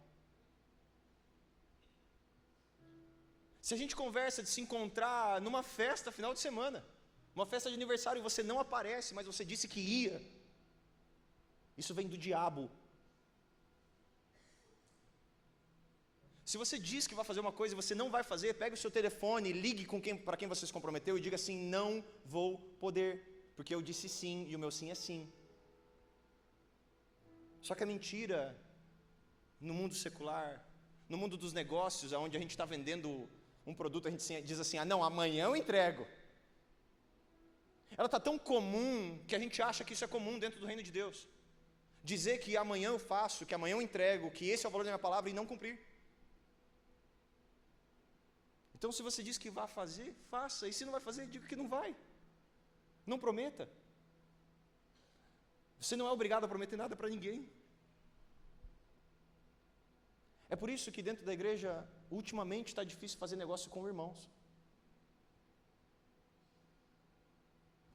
Se a gente conversa de se encontrar numa festa final de semana, uma festa de aniversário, e você não aparece, mas você disse que ia, isso vem do diabo. Se você diz que vai fazer uma coisa e você não vai fazer, pegue o seu telefone, ligue para quem você se comprometeu e diga assim: não vou poder, porque eu disse sim e o meu sim é sim. Só que a mentira, no mundo secular, no mundo dos negócios, onde a gente está vendendo um produto, a gente diz assim: ah não, amanhã eu entrego. Ela está tão comum que a gente acha que isso é comum dentro do reino de Deus. Dizer que amanhã eu faço, que amanhã eu entrego, que esse é o valor da minha palavra e não cumprir. Então, se você diz que vai fazer, faça. E se não vai fazer, diga que não vai. Não prometa. Você não é obrigado a prometer nada para ninguém. É por isso que dentro da igreja, ultimamente, está difícil fazer negócio com irmãos.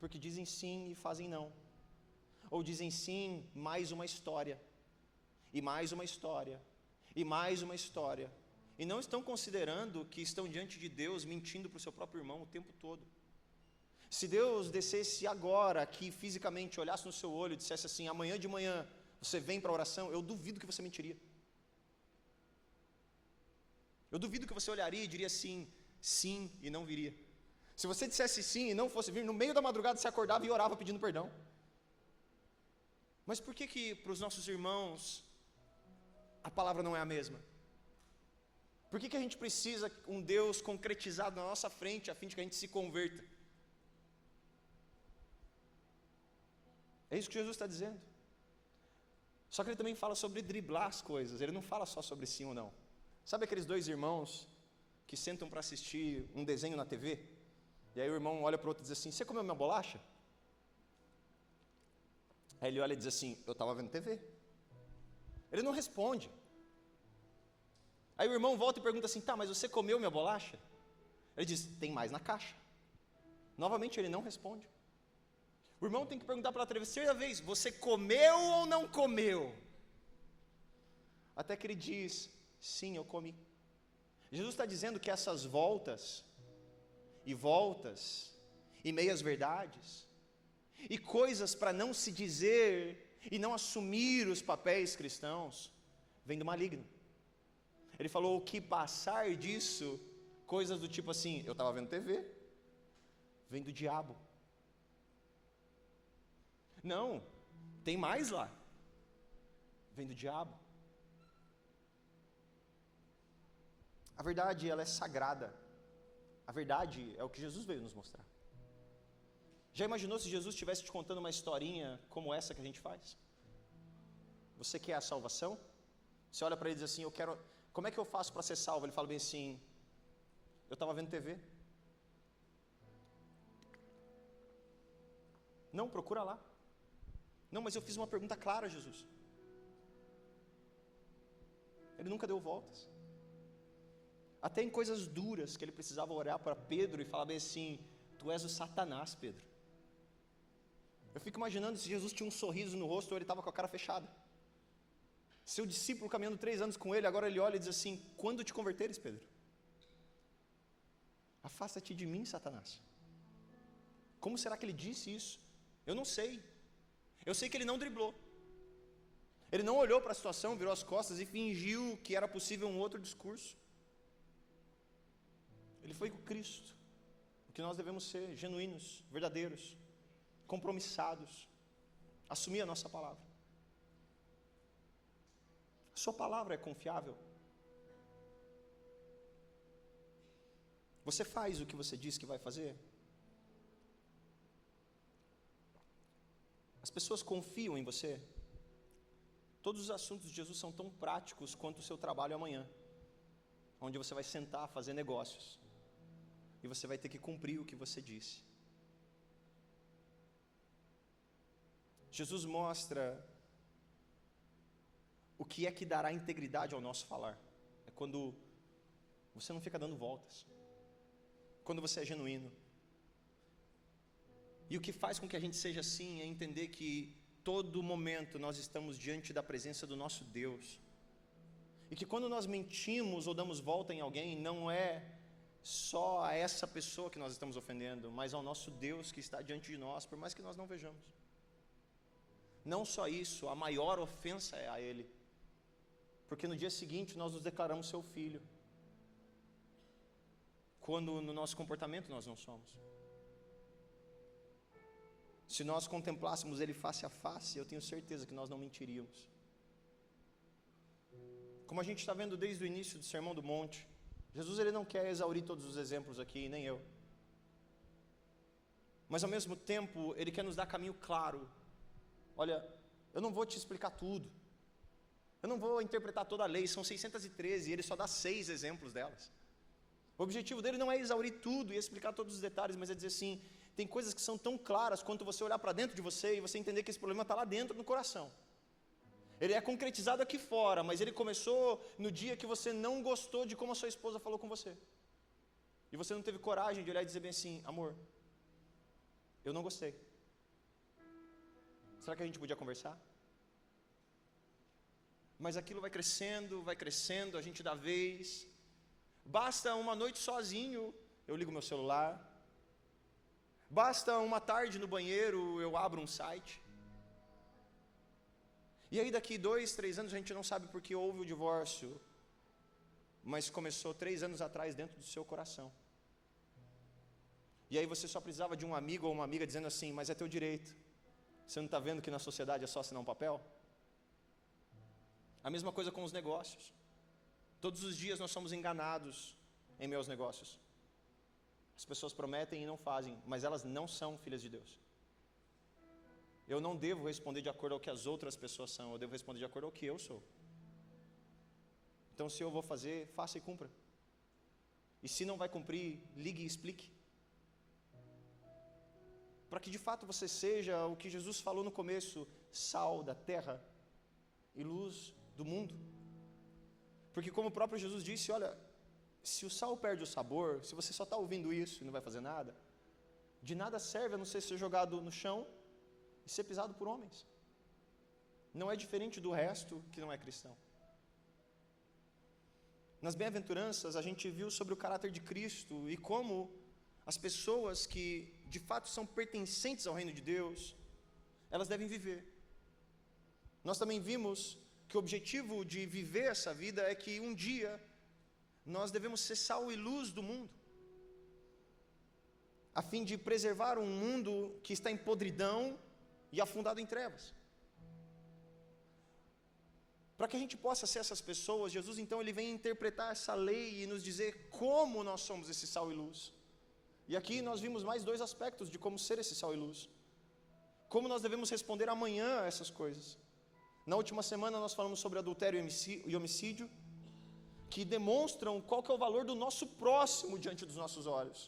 Porque dizem sim e fazem não. Ou dizem sim, mais uma história. E mais uma história. E mais uma história. E não estão considerando que estão diante de Deus mentindo para o seu próprio irmão o tempo todo. Se Deus descesse agora aqui fisicamente, olhasse no seu olho e dissesse assim: amanhã de manhã você vem para a oração, eu duvido que você mentiria. Eu duvido que você olharia e diria sim, sim e não viria. Se você dissesse sim e não fosse vir, no meio da madrugada você acordava e orava pedindo perdão. Mas por que para os nossos irmãos a palavra não é a mesma? Por que a gente precisa um Deus concretizado na nossa frente a fim de que a gente se converta? É isso que Jesus está dizendo. Só que ele também fala sobre driblar as coisas, ele não fala só sobre sim ou não. Sabe aqueles dois irmãos que sentam para assistir um desenho na TV? E aí o irmão olha para o outro e diz assim: você comeu minha bolacha? Aí ele olha e diz assim: eu estava vendo TV. Ele não responde. Aí o irmão volta e pergunta assim: tá, mas você comeu minha bolacha? Ele diz: tem mais na caixa. Novamente ele não responde. O irmão tem que perguntar pela terceira vez: você comeu ou não comeu? Até que ele diz: sim, eu comi. Jesus está dizendo que essas voltas, e meias verdades, e coisas para não se dizer, e não assumir os papéis cristãos, vem do maligno. Ele falou: o que passar disso, coisas do tipo assim: eu estava vendo TV, vem do diabo. Não, tem mais lá, vem do diabo. A verdade, ela é sagrada. A verdade é o que Jesus veio nos mostrar. Já imaginou se Jesus estivesse te contando uma historinha como essa que a gente faz? Você quer a salvação? Você olha para ele e diz assim: eu quero. Como é que eu faço para ser salvo? Ele fala bem assim, eu estava vendo TV. Não, procura lá. Não, mas eu fiz uma pergunta clara, Jesus. Ele nunca deu voltas. Até em coisas duras, que ele precisava olhar para Pedro e falar bem assim, tu és o Satanás, Pedro. Eu fico imaginando se Jesus tinha um sorriso no rosto ou ele estava com a cara fechada. Seu discípulo caminhando 3 anos com ele, agora ele olha e diz assim, quando te converteres, Pedro? Afasta-te de mim, Satanás. Como será que ele disse isso? Eu não sei. Eu sei que ele não driblou. Ele não olhou para a situação, virou as costas e fingiu que era possível um outro discurso. Ele foi com Cristo. O que nós devemos ser genuínos, verdadeiros, compromissados, assumir a nossa palavra. A sua palavra é confiável. Você faz o que você diz que vai fazer? As pessoas confiam em você? Todos os assuntos de Jesus são tão práticos quanto o seu trabalho amanhã, onde você vai sentar, fazer negócios, e você vai ter que cumprir o que você disse. Jesus mostra o que é que dará integridade ao nosso falar. É quando você não fica dando voltas, quando você é genuíno. E o que faz com que a gente seja assim é entender que todo momento nós estamos diante da presença do nosso Deus. E que quando nós mentimos ou damos volta em alguém, não é só a essa pessoa que nós estamos ofendendo, mas ao nosso Deus que está diante de nós, por mais que nós não vejamos. Não só isso, a maior ofensa é a Ele. Porque no dia seguinte nós nos declaramos seu filho, quando no nosso comportamento nós não somos. Se nós contemplássemos Ele face a face, eu tenho certeza que nós não mentiríamos. Como a gente está vendo desde o início do Sermão do Monte, Jesus ele não quer exaurir todos os exemplos aqui, nem eu. Mas ao mesmo tempo, Ele quer nos dar caminho claro. Olha, eu não vou te explicar tudo. Eu não vou interpretar toda a lei, são 613 e Ele só dá 6 exemplos delas. O objetivo dele não é exaurir tudo e explicar todos os detalhes, mas é dizer assim, tem coisas que são tão claras quanto você olhar para dentro de você e você entender que esse problema está lá dentro no coração. Ele é concretizado aqui fora, mas ele começou no dia que você não gostou de como a sua esposa falou com você. E você não teve coragem de olhar e dizer bem assim, amor, eu não gostei. Será que a gente podia conversar? Mas aquilo vai crescendo, a gente dá vez. Basta uma noite sozinho, eu ligo meu celular. Basta uma tarde no banheiro, eu abro um site. E aí daqui 2, 3 anos a gente não sabe porque houve o divórcio, mas começou 3 anos atrás dentro do seu coração. E aí você só precisava de um amigo ou uma amiga dizendo assim, mas é teu direito. Você não está vendo que na sociedade é só assinar um papel? A mesma coisa com os negócios. Todos os dias nós somos enganados em meus negócios. As pessoas prometem e não fazem, mas elas não são filhas de Deus. Eu não devo responder de acordo ao que as outras pessoas são, eu devo responder de acordo ao que eu sou. Então se eu vou fazer, faça e cumpra. E se não vai cumprir, ligue e explique. Para que de fato você seja o que Jesus falou no começo, sal da terra e luz do mundo. Porque como o próprio Jesus disse, olha, se o sal perde o sabor, se você só está ouvindo isso e não vai fazer nada, de nada serve a não ser jogado no chão e ser pisado por homens. Não é diferente do resto que não é cristão. Nas bem-aventuranças a gente viu sobre o caráter de Cristo e como as pessoas que de fato são pertencentes ao reino de Deus, elas devem viver. Nós também vimos que o objetivo de viver essa vida é que um dia nós devemos ser sal e luz do mundo, a fim de preservar um mundo que está em podridão e afundado em trevas. Para que a gente possa ser essas pessoas, Jesus então ele vem interpretar essa lei e nos dizer como nós somos esse sal e luz. E aqui nós vimos mais 2 aspectos de como ser esse sal e luz. Como nós devemos responder amanhã a essas coisas. Na última semana nós falamos sobre adultério e homicídio. que demonstram qual que é o valor do nosso próximo diante dos nossos olhos,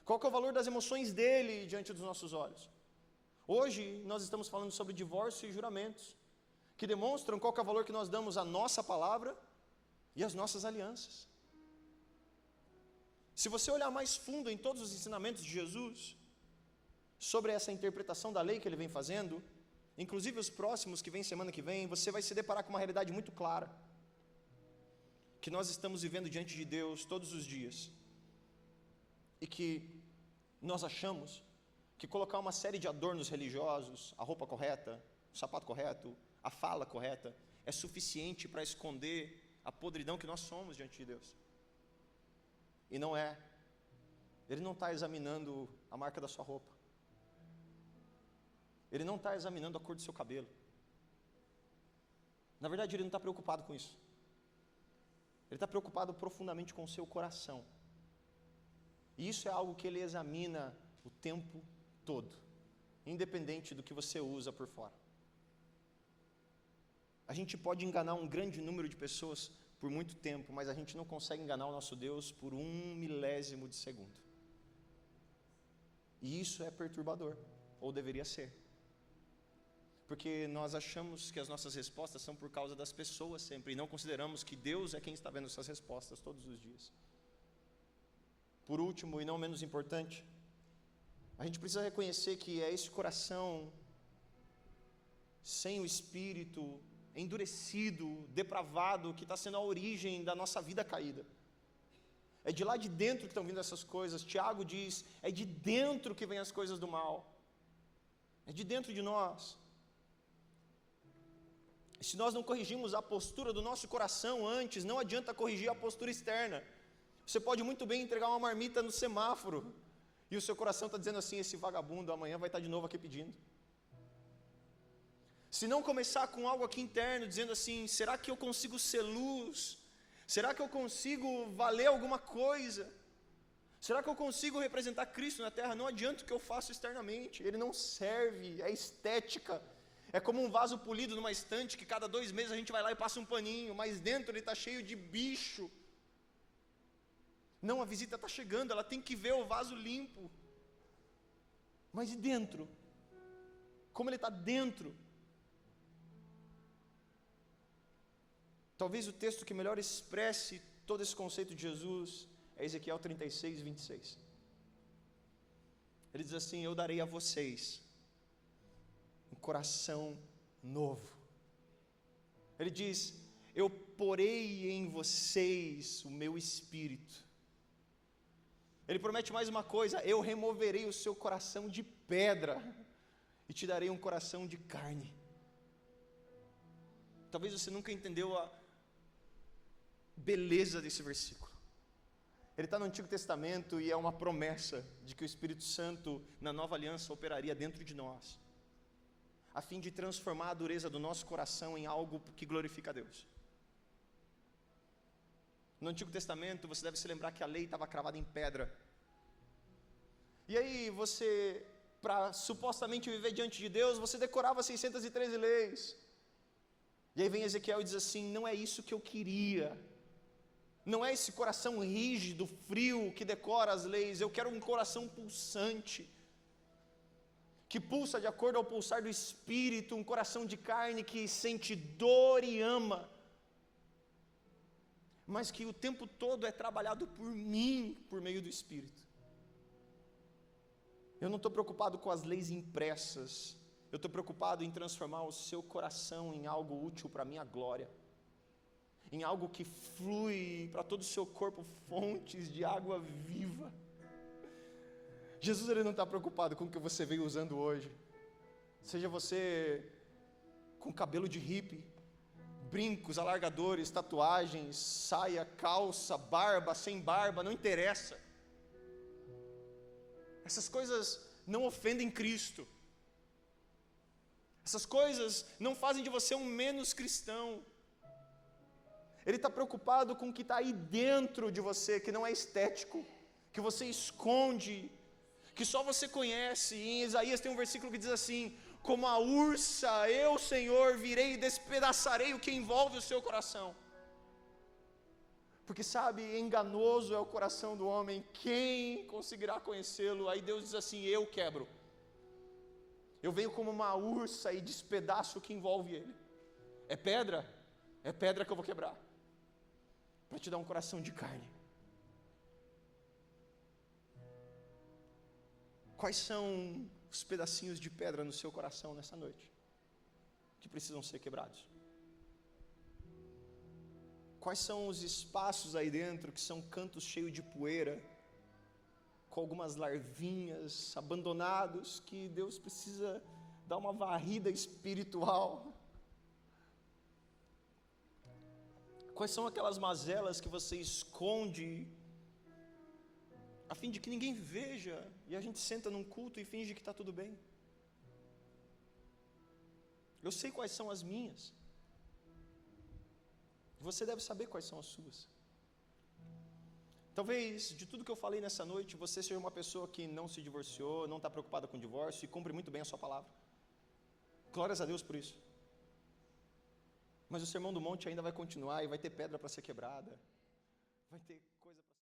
qual que é o valor das emoções dele diante dos nossos olhos. Hoje nós estamos falando sobre divórcio e juramentos, que demonstram qual que é o valor que nós damos à nossa palavra e às nossas alianças. Se você olhar mais fundo em todos os ensinamentos de Jesus, sobre essa interpretação da lei que ele vem fazendo, inclusive os próximos que vem semana que vem, você vai se deparar com uma realidade muito clara, que nós estamos vivendo diante de Deus todos os dias, e que nós achamos que colocar uma série de adornos religiosos, a roupa correta, o sapato correto, a fala correta, é suficiente para esconder a podridão que nós somos diante de Deus. E não é. Ele não está examinando a marca da sua roupa. Ele não está examinando a cor do seu cabelo. Na verdade, ele não está preocupado com isso. Ele está preocupado profundamente com o seu coração. E isso é algo que ele examina o tempo todo, independente do que você usa por fora. A gente pode enganar um grande número de pessoas por muito tempo, mas a gente não consegue enganar o nosso Deus por 1 milésimo de segundo. E isso é perturbador, ou deveria ser. Porque nós achamos que as nossas respostas são por causa das pessoas sempre, e não consideramos que Deus é quem está vendo essas respostas todos os dias. Por último, e não menos importante, a gente precisa reconhecer que é esse coração sem o Espírito, endurecido, depravado, que está sendo a origem da nossa vida caída. É de lá de dentro que estão vindo essas coisas. Tiago diz, é de dentro que vêm as coisas do mal. É de dentro de nós. E se nós não corrigimos a postura do nosso coração antes, não adianta corrigir a postura externa. Você pode muito bem entregar uma marmita no semáforo, e o seu coração está dizendo assim, esse vagabundo amanhã vai estar de novo aqui pedindo. Se não começar com algo aqui interno, dizendo assim, será que eu consigo ser luz? Será que eu consigo valer alguma coisa? Será que eu consigo representar Cristo na terra? Não adianta o que eu faço externamente, ele não serve, é estética. É como um vaso polido numa estante, que cada 2 meses a gente vai lá e passa um paninho, mas dentro ele está cheio de bicho. Não, a visita está chegando, ela tem que ver o vaso limpo. Mas e dentro? Como ele está dentro? Talvez o texto que melhor expresse todo esse conceito de Jesus é Ezequiel 36, 26. Ele diz assim, eu darei a vocês um coração novo. Ele diz, eu porei em vocês o meu espírito. Ele promete mais uma coisa, eu removerei o seu coração de pedra e te darei um coração de carne. Talvez você nunca entendeu a beleza desse versículo. Ele está no Antigo Testamento e é uma promessa de que o Espírito Santo na nova aliança operaria dentro de nós, a fim de transformar a dureza do nosso coração em algo que glorifica a Deus. No Antigo Testamento você deve se lembrar que a lei estava cravada em pedra, e aí você, para supostamente viver diante de Deus, você decorava 613 leis, e aí vem Ezequiel e diz assim, não é isso que eu queria, não é esse coração rígido, frio, que decora as leis, eu quero um coração pulsante, que pulsa de acordo ao pulsar do Espírito, um coração de carne que sente dor e ama, mas que o tempo todo é trabalhado por mim, por meio do Espírito. Eu não estou preocupado com as leis impressas, eu estou preocupado em transformar o seu coração em algo útil para a minha glória, em algo que flui para todo o seu corpo fontes de água viva. Jesus ele não está preocupado com o que você veio usando hoje, seja você com cabelo de hippie, brincos, alargadores, tatuagens, saia, calça, barba, sem barba, não interessa. Essas coisas não ofendem Cristo. Essas coisas não fazem de você um menos cristão. Ele está preocupado com o que está aí dentro de você, que não é estético, que você esconde, que só você conhece. E em Isaías tem um versículo que diz assim, como a ursa, eu, Senhor, virei e despedaçarei o que envolve o seu coração. Porque sabe, enganoso é o coração do homem, quem conseguirá conhecê-lo? Aí Deus diz assim: eu quebro. Eu venho como uma ursa e despedaço o que envolve ele. É pedra que eu vou quebrar, para te dar um coração de carne. Quais são os pedacinhos de pedra no seu coração nessa noite, que precisam ser quebrados? Quais são os espaços aí dentro que são cantos cheios de poeira, com algumas larvinhas, abandonados, que Deus precisa dar uma varrida espiritual? Quais são aquelas mazelas que você esconde, a fim de que ninguém veja, e a gente senta num culto e finge que está tudo bem? Eu sei quais são as minhas. Você deve saber quais são as suas. Talvez, de tudo que eu falei nessa noite, você seja uma pessoa que não se divorciou, não está preocupada com o divórcio e cumpre muito bem a sua palavra. Glórias a Deus por isso. Mas o Sermão do Monte ainda vai continuar e vai ter pedra para ser quebrada. Vai ter